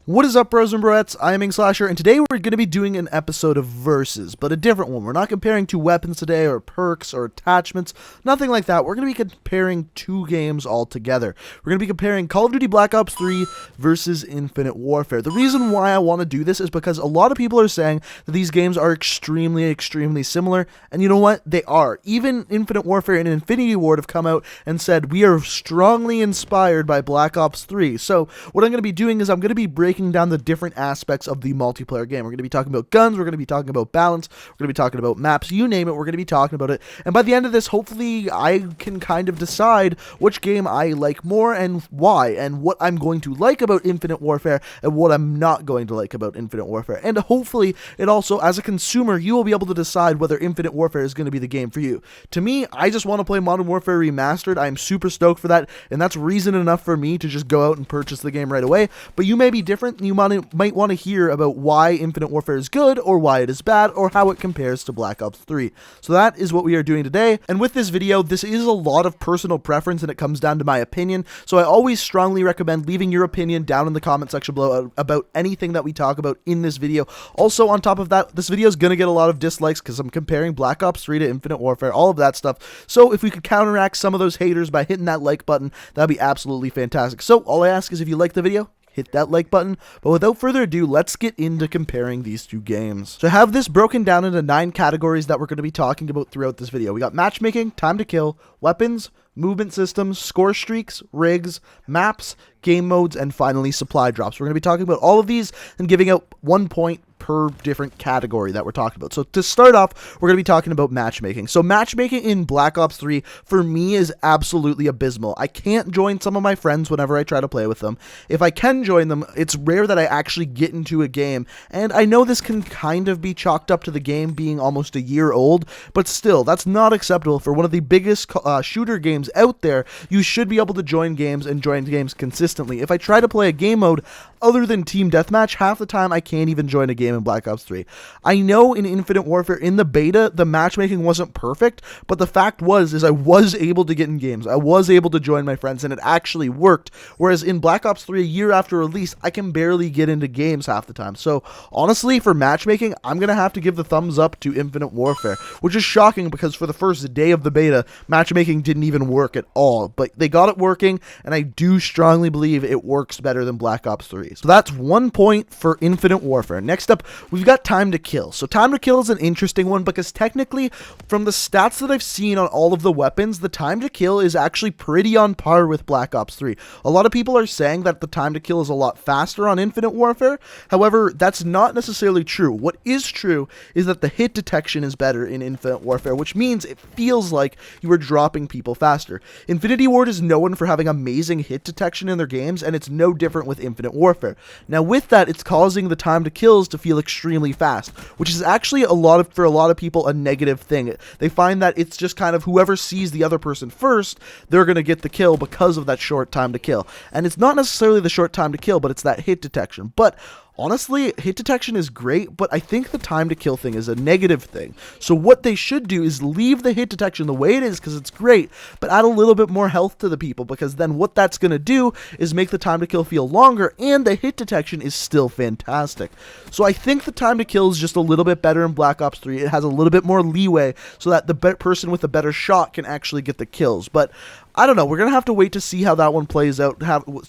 What is up, bros and broettes? I am Inkslasher, and today we're going to be doing an episode of Versus, but a different one. We're not comparing two weapons today, or perks, or attachments, nothing like that. We're going to be comparing two games altogether. We're going to be comparing Call of Duty Black Ops 3 versus Infinite Warfare. The reason why I want to do this is because a lot of people are saying that these games are extremely similar, and you know what? They are. Even Infinite Warfare and Infinity Ward have come out and said, we are strongly inspired by Black Ops 3. So, what I'm going to be doing is I'm going to be breaking down the different aspects of the multiplayer game. We're going to be talking about guns, we're going to be talking about balance, we're going to be talking about maps, you name it, we're going to be talking about it. And by the end of this, hopefully I can kind of decide which game I like more and why, and what I'm going to like about Infinite Warfare and what I'm not going to like about Infinite Warfare. And hopefully it also, as a consumer, you will be able to decide whether Infinite Warfare is going to be the game for you. To me, I just want to play Modern Warfare Remastered. I'm super stoked for that, and that's reason enough for me to just go out and purchase the game right away. But you may be different. You might want to hear about why Infinite Warfare is good, or why it is bad, or how it compares to Black Ops 3. So that is what we are doing today, and with this video, this is a lot of personal preference, and it comes down to my opinion, so I always strongly recommend leaving your opinion down in the comment section below about anything that we talk about in this video. Also, on top of that, this video is going to get a lot of dislikes, because I'm comparing Black Ops 3 to Infinite Warfare, all of that stuff, so if we could counteract some of those haters by hitting that like button, that'd be absolutely fantastic. So, all I ask is if you like the video, hit that like button, but without further ado, let's get into comparing these two games. So I have this broken down into 9 categories that we're going to be talking about throughout this video. We got matchmaking, time to kill, weapons, movement systems, score streaks, rigs, maps, game modes, and finally supply drops. We're going to be talking about all of these and giving out 1 point per different category that we're talking about. So to start off, we're going to be talking about matchmaking. So matchmaking in Black Ops 3 for me is absolutely abysmal. I can't join some of my friends whenever I try to play with them. If I can join them, it's rare that I actually get into a game, and I know this can kind of be chalked up to the game being almost a year old, but still, that's not acceptable for one of the biggest shooter games out there. You should be able to join games and join games consistently. If I try to play a game mode other than Team Deathmatch, half the time I can't even join a game in Black Ops 3. I know in Infinite Warfare, in the beta, the matchmaking wasn't perfect, but the fact is I was able to get in games. I was able to join my friends, and it actually worked. Whereas in Black Ops 3, a year after release, I can barely get into games half the time. So honestly, for matchmaking, I'm going to have to give the thumbs up to Infinite Warfare, which is shocking because for the first day of the beta, matchmaking didn't even work at all. But they got it working, and I do strongly believe it works better than Black Ops 3. So that's 1 point for Infinite Warfare. Next up, we've got time to kill. So time to kill is an interesting one because technically, from the stats that I've seen on all of the weapons, the time to kill is actually pretty on par with Black Ops 3. A lot of people are saying that the time to kill is a lot faster on Infinite Warfare. However, that's not necessarily true. What is true is that the hit detection is better in Infinite Warfare, which means it feels like you are dropping people faster. Infinity Ward is known for having amazing hit detection in their games, and it's no different with Infinite Warfare. Now with that, it's causing the time to kills to feel extremely fast, which is actually for a lot of people a negative thing. They find that it's just kind of whoever sees the other person first, they're going to get the kill because of that short time to kill. And it's not necessarily the short time to kill, but it's that hit detection. But honestly, hit detection is great, but I think the time to kill thing is a negative thing. So what they should do is leave the hit detection the way it is because it's great, but add a little bit more health to the people, because then what that's going to do is make the time to kill feel longer, and the hit detection is still fantastic. So I think the time to kill is just a little bit better in Black Ops 3. It has a little bit more leeway so that the person with a better shot can actually get the kills. But I don't know, we're going to have to wait to see how that one plays out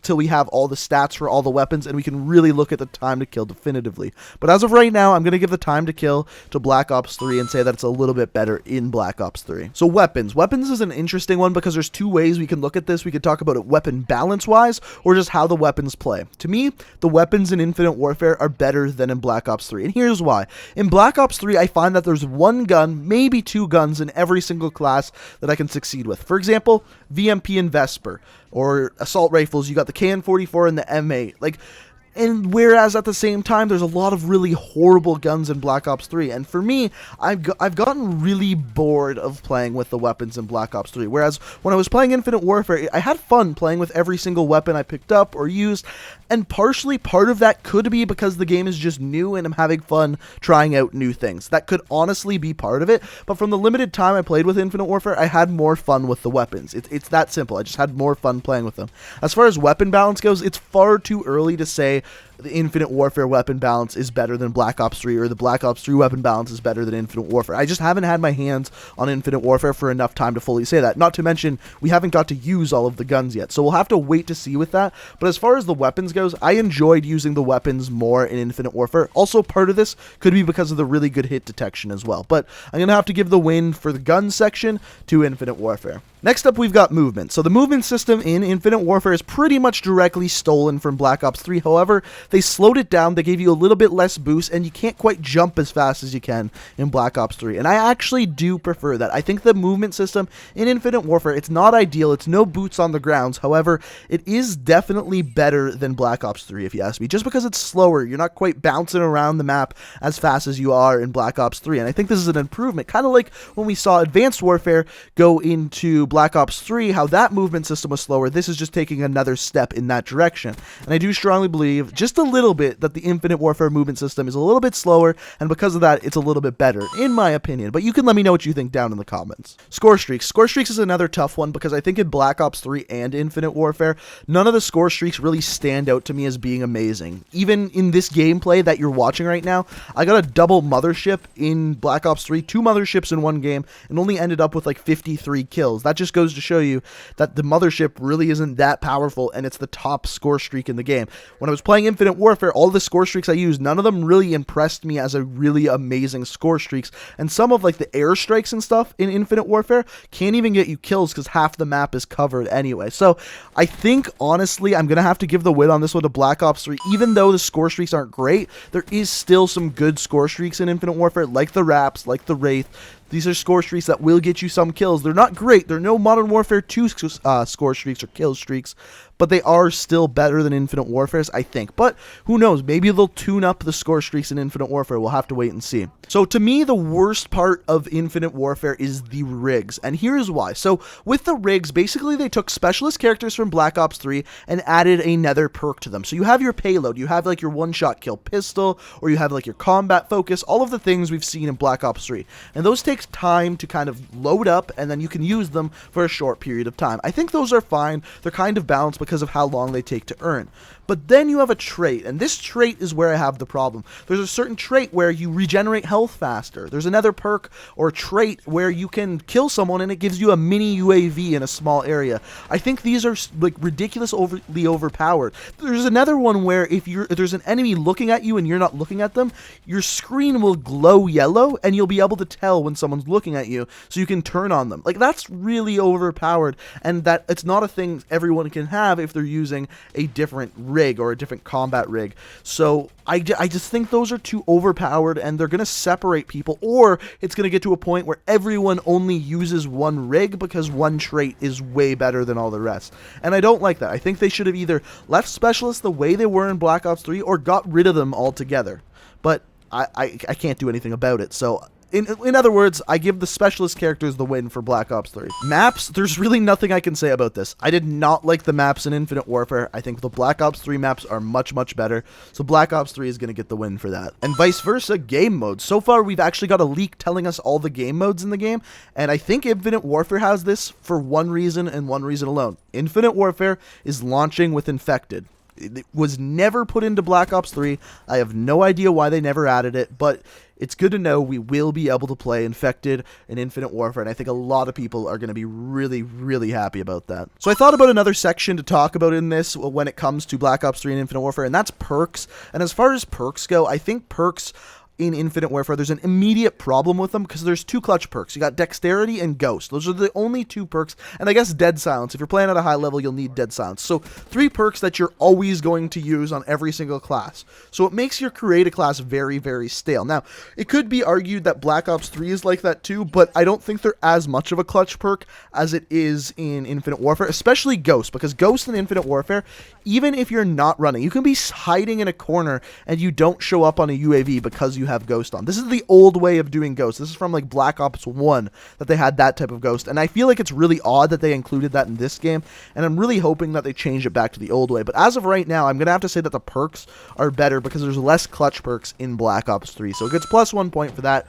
till we have all the stats for all the weapons and we can really look at the time to kill definitively. But as of right now, I'm going to give the time to kill to Black Ops 3 and say that it's a little bit better in Black Ops 3. So weapons. Weapons is an interesting one because there's 2 ways we can look at this. We could talk about it weapon balance-wise or just how the weapons play. To me, the weapons in Infinite Warfare are better than in Black Ops 3, and here's why. In Black Ops 3, I find that there's 1 gun, maybe 2 guns in every single class that I can succeed with. For example, VMP and Vesper, or assault rifles, you got the KN-44 and the M8. And whereas at the same time, there's a lot of really horrible guns in Black Ops 3. And for me, I've gotten really bored of playing with the weapons in Black Ops 3. Whereas when I was playing Infinite Warfare, I had fun playing with every single weapon I picked up or used. And partially, part of that could be because the game is just new and I'm having fun trying out new things. That could honestly be part of it. But from the limited time I played with Infinite Warfare, I had more fun with the weapons. It's that simple. I just had more fun playing with them. As far as weapon balance goes, it's far too early to say the Infinite Warfare weapon balance is better than Black Ops 3, or the Black Ops 3 weapon balance is better than Infinite Warfare. I just haven't had my hands on Infinite Warfare for enough time to fully say that. Not to mention, we haven't got to use all of the guns yet, so we'll have to wait to see with that. But as far as the weapons goes, I enjoyed using the weapons more in Infinite Warfare. Also, part of this could be because of the really good hit detection as well. But I'm going to have to give the win for the gun section to Infinite Warfare. Next up, we've got movement. So the movement system in Infinite Warfare is pretty much directly stolen from Black Ops 3. However, they slowed it down. They gave you a little bit less boost, and you can't quite jump as fast as you can in Black Ops 3. And I actually do prefer that. I think the movement system in Infinite Warfare, it's not ideal. It's no boots on the grounds. However, it is definitely better than Black Ops 3, if you ask me. Just because it's slower, you're not quite bouncing around the map as fast as you are in Black Ops 3. And I think this is an improvement. Kind of like when we saw Advanced Warfare go into Black Ops 3, how that movement system was slower. This is just taking another step in that direction. And I do strongly believe, just a little bit, that the Infinite Warfare movement system is a little bit slower, and because of that, it's a little bit better, in my opinion. But you can let me know what you think down in the comments. Scorestreaks. Scorestreaks is another tough one, because I think in Black Ops 3 and Infinite Warfare, none of the Scorestreaks really stand out to me as being amazing. Even in this gameplay that you're watching right now, I got a double mothership in Black Ops 3, 2 motherships in one game, and only ended up with like 53 kills. That just goes to show you that the mothership really isn't that powerful, and it's the top score streak in the game. When I was playing Infinite Warfare, all the score streaks I used, none of them really impressed me as a really amazing score streaks, and some of like the airstrikes and stuff in Infinite Warfare can't even get you kills because half the map is covered anyway. So I think, honestly, I'm going to have to give the win on this one to Black Ops 3. Even though the score streaks aren't great, there is still some good score streaks in Infinite Warfare, like the Raps, like the Wraith. These are score streaks that will get you some kills. They're not great. They're no Modern Warfare 2 score streaks or kill streaks, but they are still better than Infinite Warfare's, I think. But who knows? Maybe they'll tune up the score streaks in Infinite Warfare. We'll have to wait and see. So to me, the worst part of Infinite Warfare is the rigs, and here's why. So with the rigs, basically they took specialist characters from Black Ops 3 and added another perk to them. So you have your payload, you have like your one-shot kill pistol, or you have like your combat focus, all of the things we've seen in Black Ops 3. And those takes time to kind of load up, and then you can use them for a short period of time. I think those are fine. They're kind of balanced because of how long they take to earn. But then you have a trait, and this trait is where I have the problem. There's a certain trait where you regenerate health faster. There's another perk or trait where you can kill someone and it gives you a mini UAV in a small area. I think these are like ridiculously overpowered. There's another one where if there's an enemy looking at you and you're not looking at them, your screen will glow yellow and you'll be able to tell when someone's looking at you, so you can turn on them. Like, that's really overpowered, and that it's not a thing everyone can have if they're using a different rig or a different combat rig. So I just think those are too overpowered, and they're going to separate people, or it's going to get to a point where everyone only uses one rig because one trait is way better than all the rest. And I don't like that. I think they should have either left specialists the way they were in Black Ops 3 or got rid of them altogether. But I can't do anything about it, so in other words, I give the specialist characters the win for Black Ops 3. Maps, there's really nothing I can say about this. I did not like the maps in Infinite Warfare. I think the Black Ops 3 maps are much, much better. So Black Ops 3 is going to get the win for that. And vice versa, game modes. So far, we've actually got a leak telling us all the game modes in the game. And I think Infinite Warfare has this for one reason and one reason alone. Infinite Warfare is launching with Infected. It was never put into Black Ops 3. I have no idea why they never added it, but it's good to know we will be able to play Infected in Infinite Warfare, and I think a lot of people are going to be really, really happy about that. So I thought about another section to talk about in this when it comes to Black Ops 3 and Infinite Warfare, and that's perks. And as far as perks go, I think perks in Infinite Warfare, there's an immediate problem with them because there's two clutch perks. You got Dexterity and Ghost. Those are the only two perks, and I guess Dead Silence. If you're playing at a high level, you'll need Dead Silence. So 3 perks that you're always going to use on every single class. So it makes your create a class very, very stale. Now, it could be argued that Black Ops 3 is like that too, but I don't think they're as much of a clutch perk as it is in Infinite Warfare, especially Ghost, because Ghost in Infinite Warfare, even if you're not running, you can be hiding in a corner and you don't show up on a UAV because you have Ghost on. This is the old way of doing Ghost. This is from like Black Ops 1 that they had that type of Ghost, and I feel like it's really odd that they included that in this game, and I'm really hoping that they change it back to the old way. But as of right now, I'm going to have to say that the perks are better because there's less clutch perks in Black Ops 3, so it gets plus 1 point for that.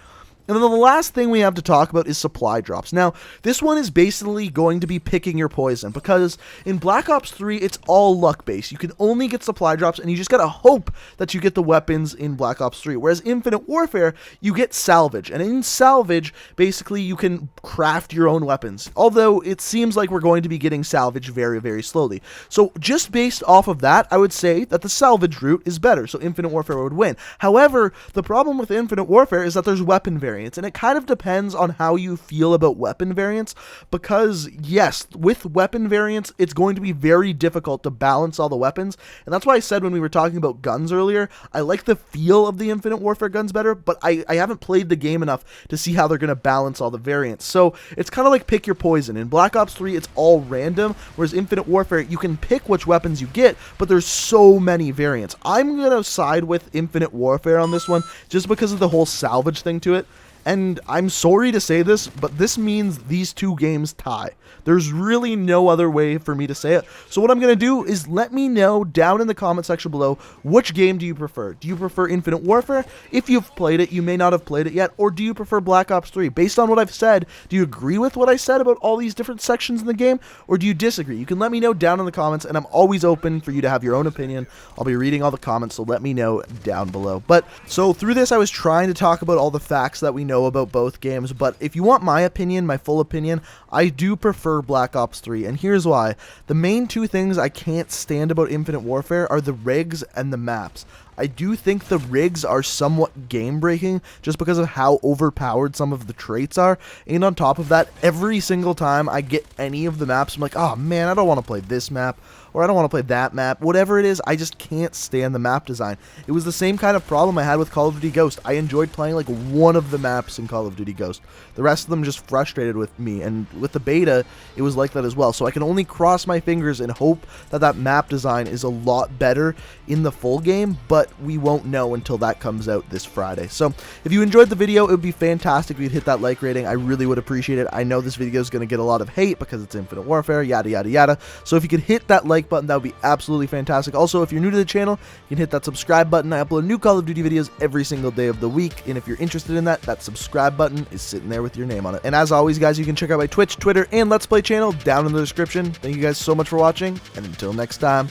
And then the last thing we have to talk about is supply drops. Now, this one is basically going to be picking your poison, because in Black Ops 3, it's all luck-based. You can only get supply drops, and you just gotta hope that you get the weapons in Black Ops 3. Whereas Infinite Warfare, you get salvage. And in salvage, basically, you can craft your own weapons. Although, it seems like we're going to be getting salvage very, very slowly. So, just based off of that, I would say that the salvage route is better. So, Infinite Warfare would win. However, the problem with Infinite Warfare is that there's weapon variants. And it kind of depends on how you feel about weapon variants, because yes, with weapon variants, it's going to be very difficult to balance all the weapons. And that's why I said when we were talking about guns earlier, I like the feel of the Infinite Warfare guns better, but I haven't played the game enough to see how they're going to balance all the variants. So it's kind of like pick your poison. In Black Ops 3, it's all random, whereas Infinite Warfare, you can pick which weapons you get, but there's so many variants. I'm going to side with Infinite Warfare on this one, just because of the whole salvage thing to it. And I'm sorry to say this, but this means these two games tie. There's really no other way for me to say it. So what I'm going to do is let me know down in the comment section below, which game do you prefer? Do you prefer Infinite Warfare? If you've played it, you may not have played it yet. Or do you prefer Black Ops 3? Based on what I've said, do you agree with what I said about all these different sections in the game? Or do you disagree? You can let me know down in the comments, and I'm always open for you to have your own opinion. I'll be reading all the comments, so let me know down below. But so through this, I was trying to talk about all the facts that we know about both games, but if you want my opinion, my full opinion, I do prefer Black Ops 3, and here's why. The main two things I can't stand about Infinite Warfare are the rigs and the maps. I do think the rigs are somewhat game-breaking just because of how overpowered some of the traits are, and on top of that, every single time I get any of the maps, I'm like, oh man, I don't want to play this map, or I don't want to play that map. Whatever it is, I just can't stand the map design. It was the same kind of problem I had with Call of Duty Ghost. I enjoyed playing like one of the maps in Call of Duty Ghost. The rest of them just frustrated with me, and with the beta, it was like that as well. So I can only cross my fingers and hope that that map design is a lot better in the full game, but we won't know until that comes out this Friday. So if you enjoyed the video, it would be fantastic if you'd hit that like rating. I really would appreciate it. I know this video is going to get a lot of hate because it's Infinite Warfare, yada yada yada. So if you could hit that like button, that would be absolutely fantastic. Also, if you're new to the channel, you can hit that subscribe button. I upload new Call of Duty videos every single day of the week, and if you're interested in that, that subscribe button is sitting there with your name on it. And as always, guys, you can check out my Twitch, Twitter, and Let's Play channel down in the description. Thank you guys so much for watching, and until next time,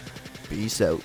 peace out.